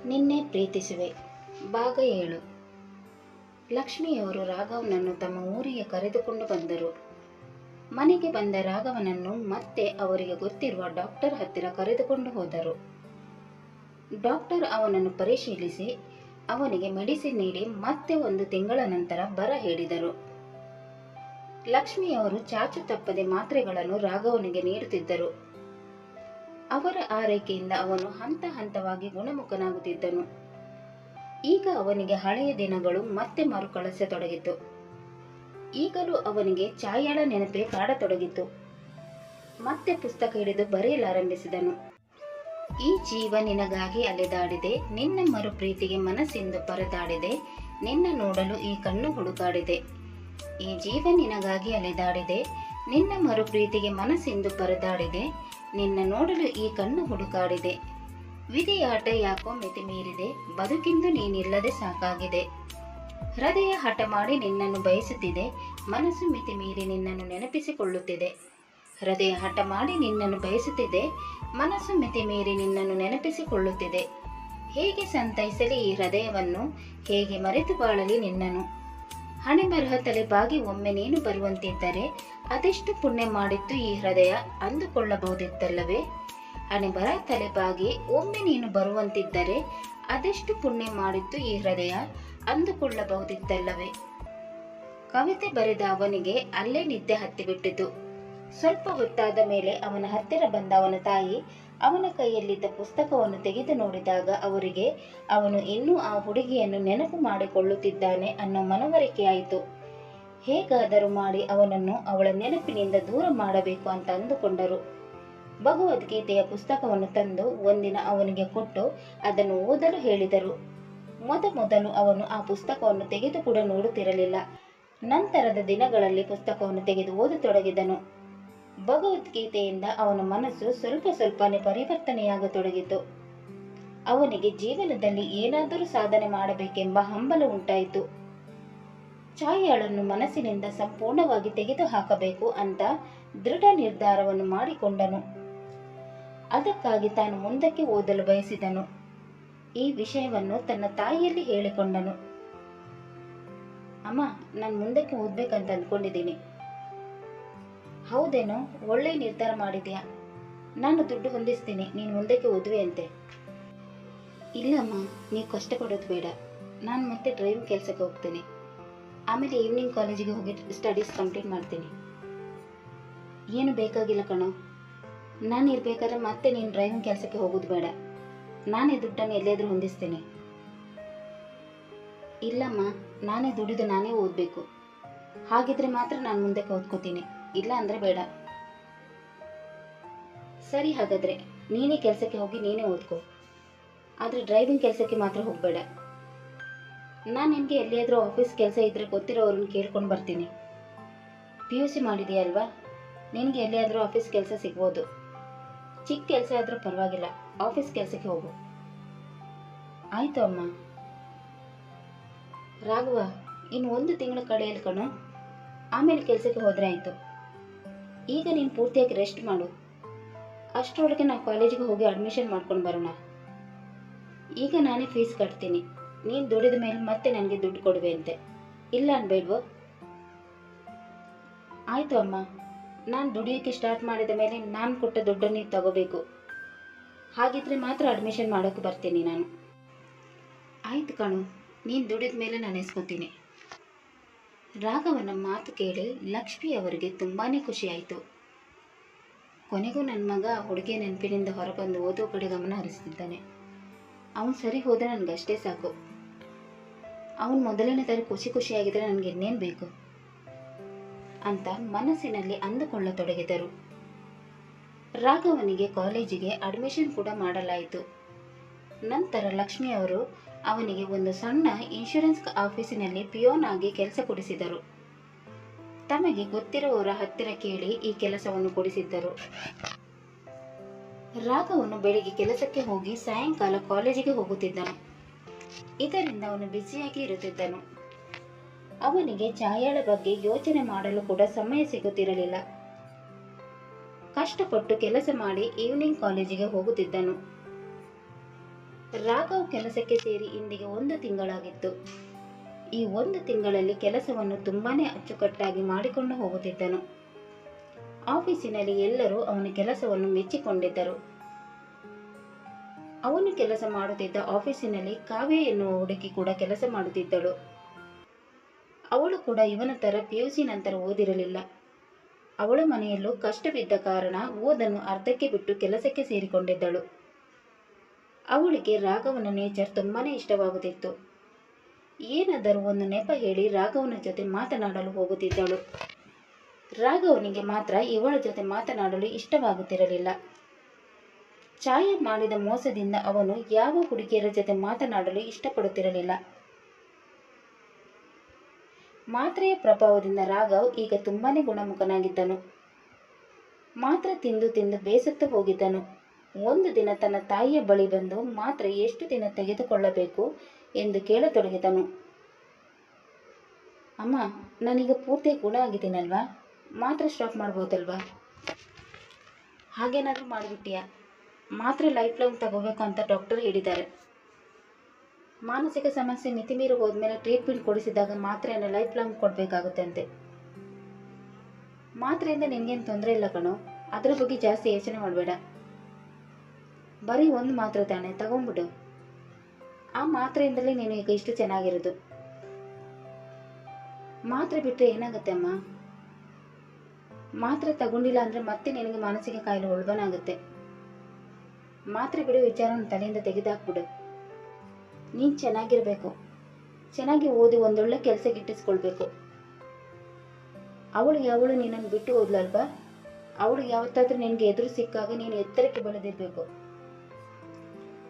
ನಿನ್ನೆ ಪ್ರೀತಿಸುವೆ ಭಾಗ 7. ಲಕ್ಷ್ಮಿಯವರು ರಾಘವನನ್ನು ತಮ್ಮ ಊರಿಗೆ ಕರೆದುಕೊಂಡು ಬಂದರು. ಮನೆಗೆ ಬಂದ ರಾಘವನನ್ನು ಮತ್ತೆ ಅವರಿಗೆ ಗೊತ್ತಿರುವ ಡಾಕ್ಟರ್ ಹತ್ತಿರ ಕರೆದುಕೊಂಡು ಹೋದರು. ಡಾಕ್ಟರ್ ಅವನನ್ನು ಪರಿಶೀಲಿಸಿ ಅವನಿಗೆ ಮೆಡಿಸಿನ್ ನೀಡಿ ಮತ್ತೆ 1 ತಿಂಗಳ ನಂತರ ಬರ ಹೇಳಿದರು. ಲಕ್ಷ್ಮಿಯವರು ಚಾಚು ತಪ್ಪದೆ ಮಾತ್ರೆಗಳನ್ನು ರಾಘವನಿಗೆ ನೀಡುತ್ತಿದ್ದರು. ಅವರ ಆರೈಕೆಯಿಂದ ಅವನು ಹಂತ ಹಂತವಾಗಿ ಗುಣಮುಖನಾಗುತ್ತಿದ್ದನು. ಈಗ ಅವನಿಗೆ ಹಳೆಯ ದಿನಗಳು ಮತ್ತೆ ಮರುಕಳಿಸತೊಡಗಿತು. ಈಗಲೂ ಅವನಿಗೆ ಛಾಯಾಳ ನೆನಪೇ ಕಾಡತೊಡಗಿತು. ಮತ್ತೆ ಪುಸ್ತಕ ಹಿಡಿದು ಬರೆಯಲಾರಂಭಿಸಿದನು. ಈ ಜೀವ ನಿನಗಾಗಿ ಅಲೆದಾಡಿದೆ, ನಿನ್ನ ಮರು ಪ್ರೀತಿಗೆ ಮನಸ್ಸಿಂದು ಪರದಾಡಿದೆ, ನಿನ್ನ ನೋಡಲು ಈ ಕಣ್ಣು ಹುಡುಕಾಡಿದೆ. ಈ ಜೀವ ನಿನಗಾಗಿ ಅಲೆದಾಡಿದೆ, ನಿನ್ನ ಮರು ಪ್ರೀತಿಗೆ ಮನಸ್ಸಿಂದು ಪರದಾಡಿದೆ, ನಿನ್ನ ನೋಡಲು ಈ ಕಣ್ಣು ಹುಡುಕಾಡಿದೆ. ವಿಧಿಯಾಟ ಯಾಕೋ ಮಿತಿ ಮೀರಿದೆ, ಬದುಕಿಂದು ನೀನಿಲ್ಲದೆ ಸಾಕಾಗಿದೆ. ಹೃದಯ ಹಠ ಮಾಡಿ ನಿನ್ನನ್ನು ಬಯಸುತ್ತಿದೆ, ಮನಸ್ಸು ಮಿತಿ ಮೀರಿ ನಿನ್ನನ್ನು ನೆನಪಿಸಿಕೊಳ್ಳುತ್ತಿದೆ. ಹೃದಯ ಹಠ ಮಾಡಿ ನಿನ್ನನ್ನು ಬಯಸುತ್ತಿದೆ, ಮನಸ್ಸು ಮಿತಿ ಮೀರಿ ನಿನ್ನನ್ನು ನೆನಪಿಸಿಕೊಳ್ಳುತ್ತಿದೆ. ಹೇಗೆ ಸಂತೈಸಲಿ ಈ ಹೃದಯವನ್ನು, ಹೇಗೆ ಮರೆತು ಬಾಳಲಿ ನಿನ್ನನು. ಹಣೆ ಬರಹ ತಲೆ ಬಾಗಿ ಒಮ್ಮೆ ನೀನು ಬರುವಂತಿದ್ದರೆ ಅದೆಷ್ಟು ಪುಣ್ಯ ಮಾಡಿತ್ತು ಈ ಹೃದಯ ಅಂದುಕೊಳ್ಳಬಹುದಿತ್ತಲ್ಲವೇ. ಹಣೆ ಬರಹ ತಲೆ ಬಾಗಿ ಒಮ್ಮೆ ನೀನು ಬರುವಂತಿದ್ದರೆ ಅದೆಷ್ಟು ಪುಣ್ಯ ಮಾಡಿತ್ತು ಈ ಹೃದಯ ಅಂದುಕೊಳ್ಳಬಹುದಿತ್ತಲ್ಲವೇ. ಕವಿತೆ ಬರೆದ ಅವನಿಗೆ ಅಲ್ಲೇ ನಿದ್ದೆ ಹತ್ತಿಬಿಟ್ಟಿತು. ಸ್ವಲ್ಪ ಹೊತ್ತಾದ ಮೇಲೆ ಅವನ ಹತ್ತಿರ ಬಂದ ಅವನ ತಾಯಿ ಅವನ ಕೈಯಲ್ಲಿದ್ದ ಪುಸ್ತಕವನ್ನು ತೆಗೆದು ನೋಡಿದಾಗ ಅವರಿಗೆ ಅವನು ಇನ್ನೂ ಆ ಹುಡುಗಿಯನ್ನು ನೆನಪು ಮಾಡಿಕೊಳ್ಳುತ್ತಿದ್ದಾನೆ ಅನ್ನೋ ಮನವರಿಕೆಯಾಯಿತು. ಹೇಗಾದರೂ ಮಾಡಿ ಅವನನ್ನು ಅವಳ ನೆನಪಿನಿಂದ ದೂರ ಮಾಡಬೇಕು ಅಂತ ಅಂದುಕೊಂಡರು. ಭಗವದ್ಗೀತೆಯ ಪುಸ್ತಕವನ್ನು ತಂದು ಒಂದಿನ ಅವನಿಗೆ ಕೊಟ್ಟು ಅದನ್ನು ಓದಲು ಹೇಳಿದರು. ಮೊದಲು ಅವನು ಆ ಪುಸ್ತಕವನ್ನು ತೆಗೆದು ಕೂಡ ನೋಡುತ್ತಿರಲಿಲ್ಲ. ನಂತರದ ದಿನಗಳಲ್ಲಿ ಪುಸ್ತಕವನ್ನು ತೆಗೆದು ಓದತೊಡಗಿದನು. ಭಗವದ್ಗೀತೆಯಿಂದ ಅವನ ಮನಸ್ಸು ಸ್ವಲ್ಪನೇ ಪರಿವರ್ತನೆಯಾಗತೊಡಗಿತು. ಅವನಿಗೆ ಜೀವನದಲ್ಲಿ ಏನಾದರೂ ಸಾಧನೆ ಮಾಡಬೇಕೆಂಬ ಹಂಬಲ ಉಂಟಾಯಿತು. ಛಾಯಾಳನ್ನು ಮನಸ್ಸಿನಿಂದ ಸಂಪೂರ್ಣವಾಗಿ ತೆಗೆದು ಹಾಕಬೇಕು ಅಂತ ದೃಢ ನಿರ್ಧಾರವನ್ನು ಮಾಡಿಕೊಂಡನು. ಅದಕ್ಕಾಗಿ ತಾನು ಮುಂದಕ್ಕೆ ಓದಲು ಬಯಸಿದನು. ಈ ವಿಷಯವನ್ನು ತನ್ನ ತಾಯಿಯಲ್ಲಿ ಹೇಳಿಕೊಂಡನು. ಅಮ್ಮ, ನಾನು ಮುಂದಕ್ಕೆ ಓದ್ಬೇಕಂತ ಅಂದ್ಕೊಂಡಿದ್ದೀನಿ. ಹೌದೇನೋ, ಒಳ್ಳೆ ನಿರ್ಧಾರ ಮಾಡಿದ್ಯಾ. ನಾನು ದುಡ್ಡು ಹೊಂದಿಸ್ತೀನಿ, ನೀನು ಮುಂದಕ್ಕೆ ಓದುವೆಯಂತೆ. ಇಲ್ಲಮ್ಮ, ನೀವು ಕಷ್ಟಪಡೋದು ಬೇಡ. ನಾನು ಮತ್ತೆ ಡ್ರೈವಿಂಗ್ ಕೆಲಸಕ್ಕೆ ಹೋಗ್ತೀನಿ. ಆಮೇಲೆ ಈವ್ನಿಂಗ್ ಕಾಲೇಜಿಗೆ ಹೋಗಿ ಸ್ಟಡೀಸ್ ಕಂಪ್ಲೀಟ್ ಮಾಡ್ತೀನಿ. ಏನು ಬೇಕಾಗಿಲ್ಲ ಕಣೋ. ನಾನು ಇರಬೇಕಾದ್ರೆ ಮತ್ತೆ ನೀನು ಡ್ರೈವಿಂಗ್ ಕೆಲಸಕ್ಕೆ ಹೋಗೋದು ಬೇಡ. ನಾನೇ ದುಡ್ಡನ್ನು ಎಲ್ಲಾದರೂ ಹೊಂದಿಸ್ತೀನಿ. ಇಲ್ಲಮ್ಮ, ನಾನೇ ದುಡಿದು ನಾನೇ ಓದಬೇಕು. ಹಾಗಿದ್ರೆ ಮಾತ್ರ ನಾನು ಮುಂದಕ್ಕೆ ಓದ್ಕೋತೀನಿ, ಇಲ್ಲ ಅಂದರೆ ಬೇಡ. ಸರಿ, ಹಾಗಾದರೆ ನೀನೇ ಕೆಲಸಕ್ಕೆ ಹೋಗಿ ನೀನೇ ಓದ್ಕೋ. ಆದರೆ ಡ್ರೈವಿಂಗ್ ಕೆಲಸಕ್ಕೆ ಮಾತ್ರ ಹೋಗಬೇಡ. ನಾನು ನಿನಗೆ ಎಲ್ಲಿಯಾದರೂ ಆಫೀಸ್ ಕೆಲಸ ಇದ್ದರೆ ಗೊತ್ತಿರೋರನ್ನ ಕೇಳ್ಕೊಂಡು ಬರ್ತೀನಿ. PUC ಮಾಡಿದೆಯಲ್ವಾ, ನಿನಗೆ ಎಲ್ಲಿಯಾದರೂ ಆಫೀಸ್ ಕೆಲಸ ಸಿಗ್ಬೋದು. ಚಿಕ್ಕ ಕೆಲಸ ಆದರೂ ಪರವಾಗಿಲ್ಲ, ಆಫೀಸ್ ಕೆಲಸಕ್ಕೆ ಹೋಗು. ಆಯಿತು ಅಮ್ಮ. ರಾಘವ, ಇನ್ನು 1 ತಿಂಗಳ ಕಳೆಯಲು ಕಣೋ, ಆಮೇಲೆ ಕೆಲಸಕ್ಕೆ ಹೋದರೆ ಆಯಿತು. ಈಗ ನೀನು ಪೂರ್ತಿಯಾಗಿ ರೆಸ್ಟ್ ಮಾಡು. ಅಷ್ಟರೊಳಗೆ ನಾವು ಕಾಲೇಜಿಗೆ ಹೋಗಿ ಅಡ್ಮಿಷನ್ ಮಾಡ್ಕೊಂಡು ಬರೋಣ. ಈಗ ನಾನೇ ಫೀಸ್ ಕಟ್ತೀನಿ. ನೀನು ದುಡಿದ ಮೇಲೆ ಮತ್ತೆ ನನಗೆ ದುಡ್ಡು ಕೊಡುವೆ ಅಂತೆ, ಇಲ್ಲ ಅನ್ಬೇಡ್ವೋ? ಆಯಿತು ಅಮ್ಮ. ನಾನು ದುಡಿಯೋಕ್ಕೆ ಸ್ಟಾರ್ಟ್ ಮಾಡಿದ ಮೇಲೆ ನಾನು ಕೊಟ್ಟ ದುಡ್ಡನ್ನು ನೀವು ತಗೋಬೇಕು. ಹಾಗಿದ್ರೆ ಮಾತ್ರ ಅಡ್ಮಿಷನ್ ಮಾಡೋಕ್ಕೆ ಬರ್ತೀನಿ ನಾನು. ಆಯಿತು ಕಣು, ನೀನು ದುಡಿದ ಮೇಲೆ ನಾನು ಎಸ್ಕೋತೀನಿ. ರಾಘವನ ಮಾತು ಕೇಳಿ ಲಕ್ಷ್ಮಿ ಅವರಿಗೆ ತುಂಬಾ ಖುಷಿಯಾಯಿತು. ಕೊನೆಗೂ ನನ್ನ ಮಗ ಹುಡುಗಿಯ ನೆನಪಿನಿಂದ ಹೊರಬಂದು ಓದೋ ಕಡೆ ಗಮನ ಹರಿಸ್ತಿದ್ದಾನೆ. ಅವನು ಸರಿ ಹೋದರೆ ನನಗಷ್ಟೇ ಸಾಕು. ಅವನು ಮೊದಲನೇ ತರ ಖುಷಿಯಾಗಿದ್ದರೆ ನನಗೆ ಇನ್ನೇನು ಬೇಕು ಅಂತ ಮನಸ್ಸಿನಲ್ಲಿ ಅಂದುಕೊಳ್ಳತೊಡಗಿದರು. ರಾಘವನಿಗೆ ಕಾಲೇಜಿಗೆ ಅಡ್ಮಿಷನ್ ಕೂಡ ಮಾಡಲಾಯಿತು. ನಂತರ ಲಕ್ಷ್ಮಿಯವರು ಅವನಿಗೆ ಒಂದು ಸಣ್ಣ ಇನ್ಶೂರೆನ್ಸ್ ಆಫೀಸಿನಲ್ಲಿ ಪಿಯೋನ್ ಆಗಿ ಕೆಲಸ ಕೊಡಿಸಿದರು. ತಮಗೆ ಗೊತ್ತಿರುವವರ ಹತ್ತಿರ ಕೇಳಿ ಈ ಕೆಲಸವನ್ನು ಕೊಡಿಸಿದ್ದರು. ರಾಘವನು ಬೆಳಿಗ್ಗೆ ಕೆಲಸಕ್ಕೆ ಹೋಗಿ ಸಾಯಂಕಾಲ ಕಾಲೇಜಿಗೆ ಹೋಗುತ್ತಿದ್ದನು. ಇದರಿಂದ ಅವನು ಬ್ಯುಸಿಯಾಗಿ ಇರುತ್ತಿದ್ದನು. ಅವನಿಗೆ ಛಾಯಾಳ ಬಗ್ಗೆ ಯೋಚನೆ ಮಾಡಲು ಕೂಡ ಸಮಯ ಸಿಗುತ್ತಿರಲಿಲ್ಲ. ಕಷ್ಟಪಟ್ಟು ಕೆಲಸ ಮಾಡಿ ಈವ್ನಿಂಗ್ ಕಾಲೇಜಿಗೆ ಹೋಗುತ್ತಿದ್ದನು. ರಾಘವ್ ಕೆಲಸಕ್ಕೆ ಸೇರಿ ಇಂದಿಗೆ 1 ತಿಂಗಳಾಗಿತ್ತು. ಈ 1 ತಿಂಗಳಲ್ಲಿ ಕೆಲಸವನ್ನು ತುಂಬಾನೇ ಅಚ್ಚುಕಟ್ಟಾಗಿ ಮಾಡಿಕೊಂಡು ಹೋಗುತ್ತಿದ್ದನು. ಆಫೀಸಿನಲ್ಲಿ ಎಲ್ಲರೂ ಅವನ ಕೆಲಸವನ್ನು ಮೆಚ್ಚಿಕೊಂಡಿದ್ದರು. ಅವನು ಕೆಲಸ ಮಾಡುತ್ತಿದ್ದ ಆಫೀಸಿನಲ್ಲಿ ಕಾವ್ಯ ಎನ್ನುವ ಹುಡುಗಿ ಕೂಡ ಕೆಲಸ ಮಾಡುತ್ತಿದ್ದಳು. ಅವಳು ಕೂಡ ಇವನ ತರ PUC ನಂತರ ಓದಿರಲಿಲ್ಲ. ಅವಳ ಮನೆಯಲ್ಲೂ ಕಷ್ಟವಿದ್ದ ಕಾರಣ ಓದನ್ನು ಅರ್ಧಕ್ಕೆ ಬಿಟ್ಟು ಕೆಲಸಕ್ಕೆ ಸೇರಿಕೊಂಡಿದ್ದಳು. ಅವಳಿಗೆ ರಾಘವನ ನೇಚರ್ ತುಂಬಾನೇ ಇಷ್ಟವಾಗುತ್ತಿತ್ತು. ಏನಾದರೂ ಒಂದು ನೆಪ ಹೇಳಿ ರಾಘವನ ಜೊತೆ ಮಾತನಾಡಲು ಹೋಗುತ್ತಿದ್ದಳು. ರಾಘವನಿಗೆ ಮಾತ್ರ ಇವಳ ಜೊತೆ ಮಾತನಾಡಲು ಇಷ್ಟವಾಗುತ್ತಿರಲಿಲ್ಲ. ಛಾಯಾ ಮಾಡಿದ ಮೋಸದಿಂದ ಅವನು ಯಾವ ಹುಡುಗಿಯರ ಜೊತೆ ಮಾತನಾಡಲು ಇಷ್ಟಪಡುತ್ತಿರಲಿಲ್ಲ. ಮಾತ್ರೆಯ ಪ್ರಭಾವದಿಂದ ರಾಘವ್ ಈಗ ತುಂಬಾನೇ ಗುಣಮುಖನಾಗಿದ್ದನು. ಮಾತ್ರೆ ತಿಂದು ತಿಂದು ಬೇಸತ್ತು ಹೋಗಿದ್ದನು. ಒಂದು ದಿನ ತನ್ನ ತಾಯಿಯ ಬಳಿ ಬಂದು ಮಾತ್ರೆ ಎಷ್ಟು ದಿನ ತೆಗೆದುಕೊಳ್ಳಬೇಕು ಎಂದು ಕೇಳತೊಡಗಿದನು. ಅಮ್ಮ, ನಾನೀಗ ಪೂರ್ತಿ ಗುಣ ಆಗಿದ್ದೀನಲ್ವಾ, ಮಾತ್ರೆ ಸ್ಟಾಪ್ ಮಾಡ್ಬೋದಲ್ವಾ? ಹಾಗೇನಾದರೂ ಮಾಡಿಬಿಟ್ಟಿಯಾ? ಮಾತ್ರೆ ಲೈಫ್ ಲಾಂಗ್ ತಗೋಬೇಕು ಅಂತ ಡಾಕ್ಟರ್ ಹೇಳಿದ್ದಾರೆ. ಮಾನಸಿಕ ಸಮಸ್ಯೆ ಮಿತಿಮೀರಿ ಹೋದ್ಮೇಲೆ ಟ್ರೀಟ್ಮೆಂಟ್ ಕೊಡಿಸಿದಾಗ ಮಾತ್ರೆಯನ್ನು ಲೈಫ್ ಲಾಂಗ್ ಕೊಡಬೇಕಾಗುತ್ತೆ ಅಂತೆ. ಮಾತ್ರೆಯಿಂದ ನಿನಗೇನು ತೊಂದರೆ ಇಲ್ಲ ಕಣೋ, ಅದರ ಬಗ್ಗೆ ಜಾಸ್ತಿ ಯೋಚನೆ ಮಾಡಬೇಡ. ಬರೀ 1 ಮಾತ್ರೆ ತಾನೆ, ತಗೊಂಡ್ಬಿಡು. ಆ ಮಾತ್ರೆಯಿಂದಲೇ ನೀನು ಈಗ ಇಷ್ಟು ಚೆನ್ನಾಗಿರೋದು. ಮಾತ್ರೆ ಬಿಟ್ಟರೆ ಏನಾಗುತ್ತೆ ಅಮ್ಮ? ಮಾತ್ರೆ ತಗೊಂಡಿಲ್ಲ ಅಂದರೆ ಮತ್ತೆ ನಿನಗೆ ಮಾನಸಿಕ ಕಾಯಿಲೆ ಉಳ್ಬನಾಗುತ್ತೆ. ಮಾತ್ರೆ ಬಿಡೋ ವಿಚಾರವನ್ನು ತಲೆಯಿಂದ ತೆಗೆದುಹಾಕ್ಬಿಡು. ನೀನು ಚೆನ್ನಾಗಿರಬೇಕು, ಚೆನ್ನಾಗಿ ಓದಿ ಒಂದೊಳ್ಳೆ ಕೆಲಸ ಗಿಟ್ಟಿಸ್ಕೊಳ್ಬೇಕು. ಅವಳು ನಿನ್ನನ್ನು ಬಿಟ್ಟು ಹೋದ್ಲಲ್ವಾ, ಅವಳು ಯಾವತ್ತಾದ್ರೂ ನಿನಗೆ ಎದುರು ಸಿಕ್ಕಾಗ ನೀನು ಎತ್ತರಕ್ಕೆ ಬೆಳೆದಿರಬೇಕು.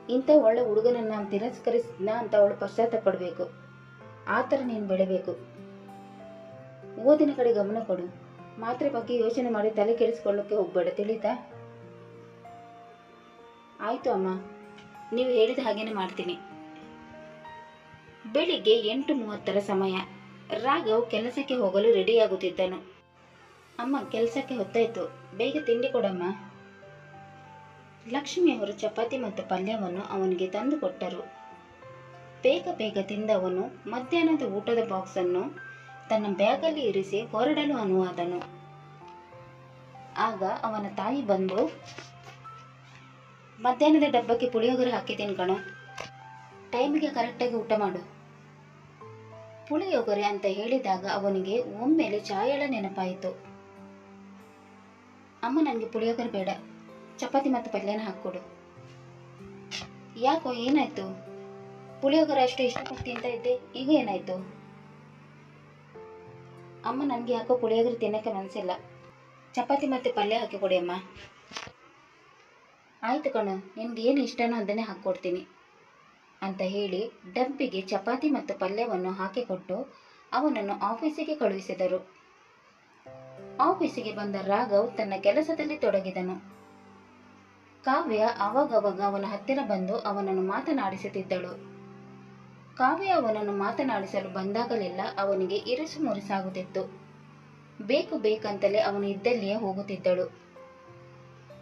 ಇಂಥ ಒಳ್ಳೆ ಹುಡುಗನನ್ನು ನಾನು ತಿರಸ್ಕರಿಸಿದ್ನ ಅಂತ ಅವಳು ಪಶ್ಚಾತ್ತಾಪ ಪಡಬೇಕು. ಆ ಥರ ನೀನು ಬೆಳಿಬೇಕು. ಓದಿನ ಕಡೆ ಗಮನ ಕೊಡು. ಮಾತ್ರೆ ಬಗ್ಗೆ ಯೋಚನೆ ಮಾಡಿ ತಲೆ ಕೆಡಿಸ್ಕೊಳ್ಳೋಕ್ಕೆ ಹೋಗ್ಬೇಡ, ತಿಳಿತಾ? ಆಯಿತು ಅಮ್ಮ, ನೀವು ಹೇಳಿದ ಹಾಗೇನೆ ಮಾಡ್ತೀನಿ. ಬೆಳಿಗ್ಗೆ 8:30 ಸಮಯ. ರಾಘವ್ ಕೆಲಸಕ್ಕೆ ಹೋಗಲು ರೆಡಿಯಾಗುತ್ತಿದ್ದನು. ಅಮ್ಮ, ಕೆಲಸಕ್ಕೆ ಹೊತ್ತಾಯಿತು, ಬೇಗ ತಿಂಡಿ ಕೊಡಮ್ಮ. ಲಕ್ಷ್ಮಿಯವರು ಚಪಾತಿ ಮತ್ತು ಪಲ್ಯವನ್ನು ಅವನಿಗೆ ತಂದು ಕೊಟ್ಟರು. ಬೇಗ ಬೇಗ ತಿಂದ ಅವನು ಮಧ್ಯಾಹ್ನದ ಊಟದ ಬಾಕ್ಸನ್ನು ತನ್ನ ಬ್ಯಾಗಲ್ಲಿ ಇರಿಸಿ ಹೊರಡಲು ಅನುವಾದನು. ಆಗ ಅವನ ತಾಯಿ ಬಂದು, ಮಧ್ಯಾಹ್ನದ ಡಬ್ಬಕ್ಕೆ ಪುಳಿಯೋಗರೆ ಹಾಕಿದ್ದೀನಿ ಕಣೋ, ಟೈಮಿಗೆ ಕರೆಕ್ಟಾಗಿ ಊಟ ಮಾಡು. ಪುಳಿಯೋಗರೆ ಅಂತ ಹೇಳಿದಾಗ ಅವನಿಗೆ ಒಮ್ಮೆಲೆ ಛಾಯಳ ನೆನಪಾಯಿತು. ಅಮ್ಮ, ನನಗೆ ಪುಳಿಯೋಗರೆ ಬೇಡ, ಚಪಾತಿ ಮತ್ತು ಪಲ್ಯನ ಹಾಕ್ಕೊಡು. ಯಾಕೋ, ಏನಾಯ್ತು? ಪುಳಿಯೋಗರೆ ಅಷ್ಟು ಇಷ್ಟಪಟ್ಟು ತಿಂತ ಇದ್ದೆ, ಈಗ ಏನಾಯ್ತು? ಅಮ್ಮ, ನನಗೆ ಯಾಕೋ ಪುಳಿಯೋಗರೆ ತಿನ್ನೋಕ್ಕೆ ಮನಸ್ಸಿಲ್ಲ, ಚಪಾತಿ ಮತ್ತು ಪಲ್ಯ ಹಾಕಿ ಕೊಡಿ ಅಮ್ಮ. ಆಯ್ತು ಕಣೋ, ನಿನ್ಗೆ ಏನು ಇಷ್ಟನೋ ಅದನ್ನೇ ಹಾಕ್ಕೊಡ್ತೀನಿ ಅಂತ ಹೇಳಿ ಡಬ್ಬಿಗೆ ಚಪಾತಿ ಮತ್ತು ಪಲ್ಯವನ್ನು ಹಾಕಿಕೊಟ್ಟು ಅವನನ್ನು ಆಫೀಸಿಗೆ ಕಳುಹಿಸಿದರು. ಆಫೀಸಿಗೆ ಬಂದ ರಾಘವ್ ತನ್ನ ಕೆಲಸದಲ್ಲಿ ತೊಡಗಿದನು. ಕಾವ್ಯ ಅವಾಗವಾಗ ಅವನ ಹತ್ತಿರ ಬಂದು ಅವನನ್ನು ಮಾತನಾಡಿಸುತ್ತಿದ್ದಳು. ಕಾವ್ಯ ಅವನನ್ನು ಮಾತನಾಡಿಸಲು ಬಂದಾಗಲೆಲ್ಲ ಅವನಿಗೆ ಇರಿಸು ಮುರಿಸಾಗುತ್ತಿತ್ತು. ಬೇಕು ಬೇಕಂತಲೇ ಅವನು ಇದ್ದಲ್ಲಿಯೇ ಹೋಗುತ್ತಿದ್ದಳು.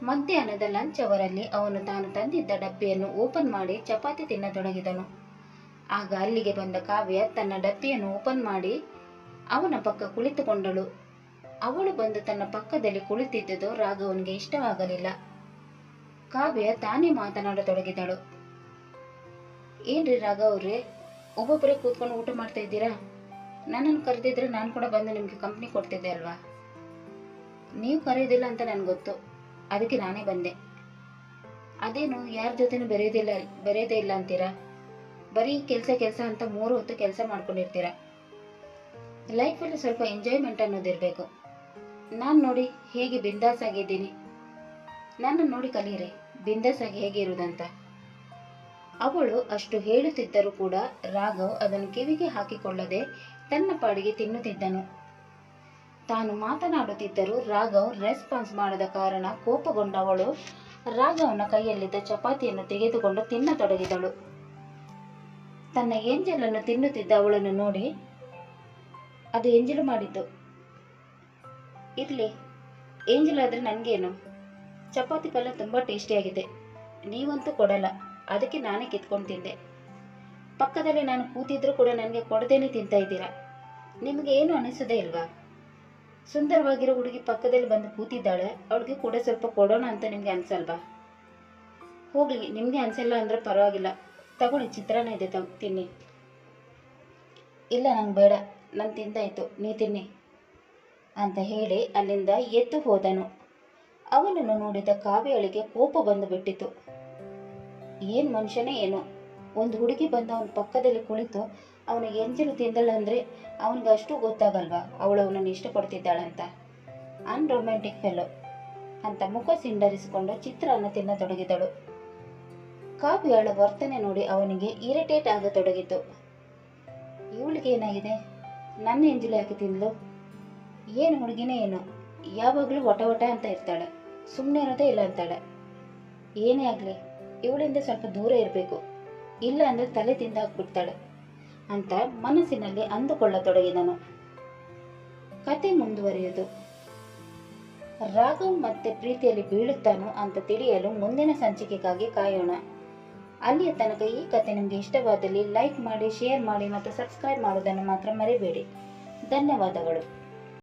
ಮಧ್ಯಾಹ್ನದ ಲಂಚ್ ಅವರಲ್ಲಿ ಅವನು ತಾನು ತಂದಿದ್ದ ಡಬ್ಬಿಯನ್ನು ಓಪನ್ ಮಾಡಿ ಚಪಾತಿ ತಿನ್ನತೊಡಗಿದನು. ಆಗ ಅಲ್ಲಿಗೆ ಬಂದ ಕಾವ್ಯ ತನ್ನ ಡಬ್ಬಿಯನ್ನು ಓಪನ್ ಮಾಡಿ ಅವನ ಪಕ್ಕ ಕುಳಿತುಕೊಂಡಳು. ಅವಳು ಬಂದು ತನ್ನ ಪಕ್ಕದಲ್ಲಿ ಕುಳಿತಿದ್ದುದು ರಾಘವನಿಗೆ ಇಷ್ಟವಾಗಲಿಲ್ಲ. ಕಾವ್ಯ ತಾನೇ ಮಾತನಾಡತೊಡಗಿದಳು. ಏನ್ರಿ ರಾಘವ್ ಅವ್ರೆ, ಒಬ್ಬೊಬ್ಬರೇ ಕೂತ್ಕೊಂಡು ಊಟ ಮಾಡ್ತಾ ಇದ್ದೀರಾ? ನನ್ನನ್ನು ಕರೆದಿದ್ರೆ ನಾನು ಕೂಡ ಬಂದು ನಿಮಗೆ ಕಂಪ್ನಿ ಕೊಡ್ತಿದ್ದೆ ಅಲ್ವಾ? ನೀವು ಕರೆಯೋದಿಲ್ಲ ಅಂತ ನನಗೆ ಗೊತ್ತು, ಅದಕ್ಕೆ ನಾನೇ ಬಂದೆ. ಅದೇನು ಯಾರ ಜೊತೆನೂ ಬೆರೆಯೋದೇ ಇಲ್ಲ ಅಂತೀರಾ? ಬರೀ ಕೆಲಸ ಅಂತ 3 ಹೊತ್ತು ಕೆಲಸ ಮಾಡ್ಕೊಂಡಿರ್ತೀರಾ. ಲೈಫಲ್ಲಿ ಸ್ವಲ್ಪ ಎಂಜಾಯ್ಮೆಂಟ್ ಅನ್ನೋದಿರಬೇಕು. ನಾನು ನೋಡಿ ಹೇಗೆ ಬಿಂದಾಸ್ ಆಗಿದ್ದೀನಿ, ನನ್ನ ನೋಡಿ ಕಲೀರಿ ಬಿಂದಾಸ್ ಆಗಿ ಹೇಗೆ ಇರುವುದಂತ. ಅವಳು ಅಷ್ಟು ಹೇಳುತ್ತಿದ್ದರೂ ಕೂಡ ರಾಘವ್ ಅದನ್ನು ಕಿವಿಗೆ ಹಾಕಿಕೊಳ್ಳದೆ ತನ್ನ ಪಾಡಿಗೆ ತಿನ್ನುತ್ತಿದ್ದನು. ತಾನು ಮಾತನಾಡುತ್ತಿದ್ದರೂ ರಾಘವ್ ರೆಸ್ಪಾನ್ಸ್ ಮಾಡದ ಕಾರಣ ಕೋಪಗೊಂಡ ಅವಳು ರಾಘವನ ಕೈಯಲ್ಲಿದ್ದ ಚಪಾತಿಯನ್ನು ತೆಗೆದುಕೊಂಡು ತಿನ್ನತೊಡಗಿದಳು. ತನ್ನ ಎಂಜಲನ್ನು ತಿನ್ನುತ್ತಿದ್ದ ಅವಳನ್ನು ನೋಡಿ, ಅದು ಎಂಜಲು ಮಾಡಿದ್ದು, ಇರ್ಲಿ ಏಂಜಲ್ ಆದ್ರೆ ನನಗೇನು, ಚಪಾತಿ ಪಲ್ಯ ತುಂಬ ಟೇಸ್ಟಿಯಾಗಿದೆ, ನೀವಂತೂ ಕೊಡಲ್ಲ, ಅದಕ್ಕೆ ನಾನೇ ಕಿತ್ಕೊಂಡು ತಿಂದೆ. ಪಕ್ಕದಲ್ಲಿ ನಾನು ಕೂತಿದ್ರೂ ಕೂಡ ನನಗೆ ಕೊಡದೇನೆ ತಿಂತಾ ಇದ್ದೀರಾ. ನಿಮಗೆ ಏನು ಅನಿಸೋದೇ ಇಲ್ವಾ? ಸುಂದರವಾಗಿರೋ ಹುಡುಗಿ ಪಕ್ಕದಲ್ಲಿ ಬಂದು ಕೂತಿದ್ದಾಳೆ, ಅವಳಿಗೆ ಕೂಡ ಸ್ವಲ್ಪ ಕೊಡೋಣ ಅಂತ ನಿಮಗೆ ಅನ್ಸಲ್ವಾ? ಹೋಗ್ಲಿ, ನಿಮಗೆ ಅನ್ಸಲ್ಲ ಅಂದ್ರೆ ಪರವಾಗಿಲ್ಲ, ತಗೊಳ್ಳಿ, ಚಿತ್ರಾನ್ನ ಇದೆ, ತಿನ್ನಿ. ಇಲ್ಲ, ನಂಗೆ ಬೇಡ, ನಾನು ತಿಂದಾಯ್ತು, ನೀ ತಿನ್ನಿ ಅಂತ ಹೇಳಿ ಅಲ್ಲಿಂದ ಎದ್ದು ಹೋದನು. ಅವನನ್ನು ನೋಡಿದ ಕಾವ್ಯಳಿಗೆ ಕೋಪ ಬಂದು ಬಿಟ್ಟಿತು. ಏನು ಮನುಷ್ಯನೇ ಏನೋ, ಒಂದು ಹುಡುಗಿ ಬಂದು ಅವನ ಪಕ್ಕದಲ್ಲಿ ಕುಳಿತು ಅವನಿಗೆ ಎಂಜಲು ತಿಂದಳಂದ್ರೆ ಅವನಿಗೆ ಅಷ್ಟು ಗೊತ್ತಾಗಲ್ವಾ ಅವಳು ಅವನನ್ನು ಇಷ್ಟಪಡ್ತಿದ್ದಾಳಂತ? ಅನ್ರೊಮ್ಯಾಂಟಿಕ್ ಫೆಲೋ ಅಂತ ಮುಖ ಸಿಂಡರಿಸಿಕೊಂಡು ಚಿತ್ರಾನ್ನ ತಿನ್ನತೊಡಗಿದಳು. ಕಾವ್ಯಳ ವರ್ತನೆ ನೋಡಿ ಅವನಿಗೆ ಇರಿಟೇಟ್ ಆಗತೊಡಗಿತು. ಇವಳಿಗೆ ಏನಾಗಿದೆ? ನನ್ನ ಎಂಜಲು ಯಾಕೆ ತಿಂದ್ಲು? ಏನು ಹುಡುಗಿನೇ ಏನು, ಯಾವಾಗಲೂ ವಟ ವಟ ಅಂತ ಇರ್ತಾಳೆ, ಸುಮ್ಮನೆ ಇರೋದೇ ಇಲ್ಲ ಅಂತಾಳೆ. ಏನೇ ಆಗಲಿ ಇವಳಿಂದ ಸ್ವಲ್ಪ ದೂರ ಇರಬೇಕು, ಇಲ್ಲ ಅಂದರೆ ತಲೆ ತಿಂದು ಹಾಕ್ಬಿಡ್ತಾಳೆ ಅಂತ ಮನಸ್ಸಿನಲ್ಲಿ ಅಂದುಕೊಳ್ಳತೊಡಗಿದನು. ಕತೆ ಮುಂದುವರಿಯುವುದು. ರಾಘವ್ ಮತ್ತೆ ಪ್ರೀತಿಯಲ್ಲಿ ಬೀಳುತ್ತಾನೋ ಅಂತ ತಿಳಿಯಲು ಮುಂದಿನ ಸಂಚಿಕೆಗಾಗಿ ಕಾಯೋಣ. ಅಲ್ಲಿಯ ತನಕ ಈ ಕತೆ ನಿಮಗೆ ಇಷ್ಟವಾದಲ್ಲಿ ಲೈಕ್ ಮಾಡಿ, ಶೇರ್ ಮಾಡಿ ಮತ್ತು ಸಬ್ಸ್ಕ್ರೈಬ್ ಮಾಡೋದನ್ನು ಮಾತ್ರ ಮರಿಬೇಡಿ. ಧನ್ಯವಾದಗಳು.